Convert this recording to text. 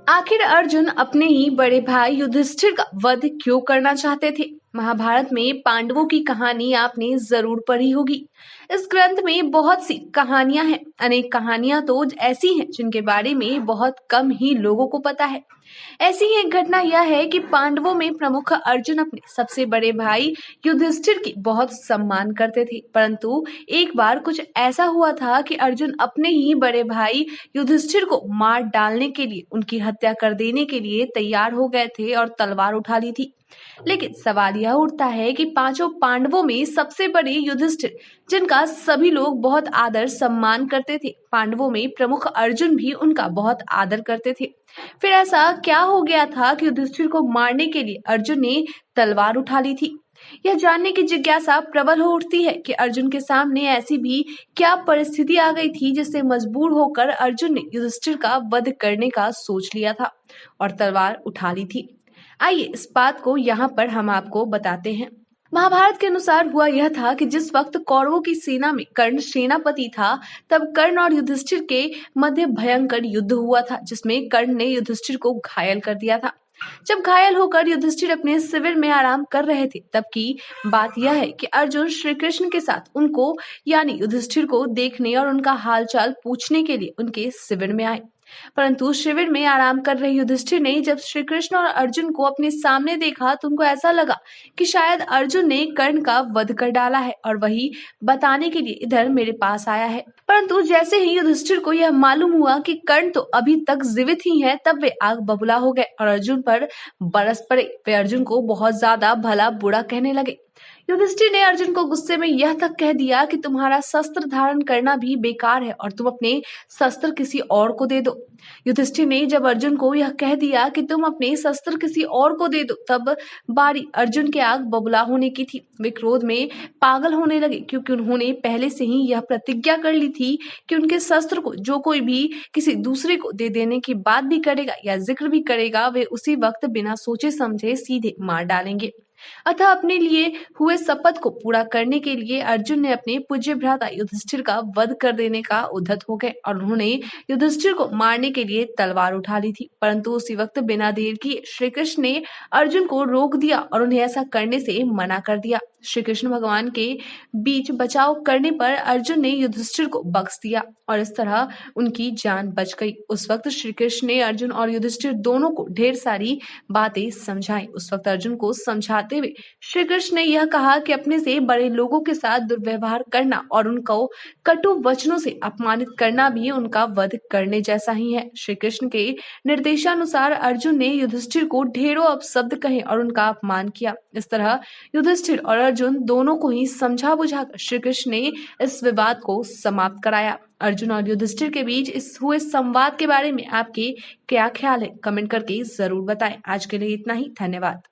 आखिर अर्जुन अपने ही बड़े भाई युधिष्ठिर का वध क्यों करना चाहते थे? महाभारत में पांडवों की कहानी आपने जरूर पढ़ी होगी। इस ग्रंथ में बहुत सी कहानियां हैं। अनेक कहानियां तो ऐसी हैं जिनके बारे में बहुत कम ही लोगों को पता है। ऐसी ही एक घटना यह है कि पांडवों में प्रमुख अर्जुन अपने सबसे बड़े भाई युधिष्ठिर की बहुत सम्मान करते थे, परंतु एक बार कुछ ऐसा हुआ था कि अर्जुन अपने ही बड़े भाई युधिष्ठिर को मार डालने के लिए, उनकी हत्या कर देने के लिए तैयार हो गए थे और तलवार उठा ली थी। लेकिन सवाल यह उठता है कि पांचों पांडवों में सबसे बड़े युधिष्ठिर, जिनका सभी लोग बहुत आदर सम्मान करते थे, पांडवों में प्रमुख अर्जुन भी उनका बहुत आदर करते थे। फिर ऐसा क्या हो गया था कि युधिष्ठिर को मारने के लिए अर्जुन ने तलवार उठा ली थी? यह जानने की जिज्ञासा प्रबल हो उठती है कि अर्जुन के सामने ऐसी भी क्या परिस्थिति आ गई थी जिससे मजबूर होकर अर्जुन ने युधिष्ठिर का वध करने का सोच लिया था और तलवार उठा ली थी। आइए इस बात को यहाँ पर हम आपको बताते हैं। महाभारत के अनुसार हुआ यह था कि जिस वक्त कौरवों की सेना में कर्ण सेनापति था, तब कर्ण और युधिष्ठिर के मध्य भयंकर युद्ध हुआ था, जिसमें कर्ण ने युधिष्ठिर को घायल कर दिया था। जब घायल होकर युधिष्ठिर अपने शिविर में आराम कर रहे थे, तब की बात यह है कि अर्जुन श्री कृष्ण के साथ उनको यानी युधिष्ठिर को देखने और उनका हालचाल पूछने के लिए उनके शिविर में आए। परंतु शिविर में आराम कर रहे युधिष्ठिर ने जब श्री कृष्ण और अर्जुन को अपने सामने देखा, तो उनको ऐसा लगा कि शायद अर्जुन ने कर्ण का वध कर डाला है और वही बताने के लिए इधर मेरे पास आया है। परंतु जैसे ही युधिष्ठिर को यह मालूम हुआ कि कर्ण तो अभी तक जीवित ही है, तब वे आग बबूला हो गए और अर्जुन पर बरस पड़े। वे अर्जुन को बहुत ज्यादा भला बुरा कहने लगे। युधिष्ठिर ने अर्जुन को गुस्से में यह तक कह दिया कि तुम्हारा शस्त्र धारण करना भी बेकार है और तुम अपने शस्त्र किसी और को दे दो। युधिष्ठिर ने जब अर्जुन को यह कह दिया कि तुम अपने शस्त्र किसी और को दे दो, तब बारी अर्जुन के आग बबूला होने की थी। वे क्रोध में पागल होने लगे, क्योंकि उन्होंने पहले से ही यह प्रतिज्ञा कर ली थी कि उनके शस्त्र को जो कोई भी किसी दूसरे को दे देने की बात भी करेगा या जिक्र भी करेगा, वे उसी वक्त बिना सोचे समझे सीधे मार डालेंगे। अतः अपने लिए हुए शपथ को पूरा करने के लिए अर्जुन ने अपने पूज्य भ्राता युधिष्ठिर का वध कर देने का उद्यत हो गए और उन्होंने युधिष्ठिर को मारने के लिए तलवार उठा ली थी। परंतु उसी वक्त बिना देर किए श्री कृष्ण ने अर्जुन को रोक दिया और उन्हें ऐसा करने से मना कर दिया। श्री कृष्ण भगवान के बीच बचाव करने पर अर्जुन ने युधिष्ठिर को बख्श दिया और इस तरह उनकी जान बच गई। उस वक्त श्री कृष्ण ने अर्जुन और युधिष्ठिर दोनों को ढेर सारी बातें समझाई। उस वक्त अर्जुन को समझाते हुए श्री कृष्ण ने यह कहा कि अपने से बड़े लोगों के साथ दुर्व्यवहार करना और उनको कटु वचनों से अपमानित करना भी उनका वध करने जैसा ही है। श्री कृष्ण के निर्देशानुसार अर्जुन ने युधिष्ठिर को ढेरों अपशब्द कहे और उनका अपमान किया। इस तरह युधिष्ठिर और अर्जुन दोनों को ही समझा बुझाकर श्री कृष्ण ने इस विवाद को समाप्त कराया। अर्जुन और युधिष्ठिर के बीच इस हुए संवाद के बारे में आपके क्या ख्याल है? कमेंट करके जरूर बताएं। आज के लिए इतना ही। धन्यवाद।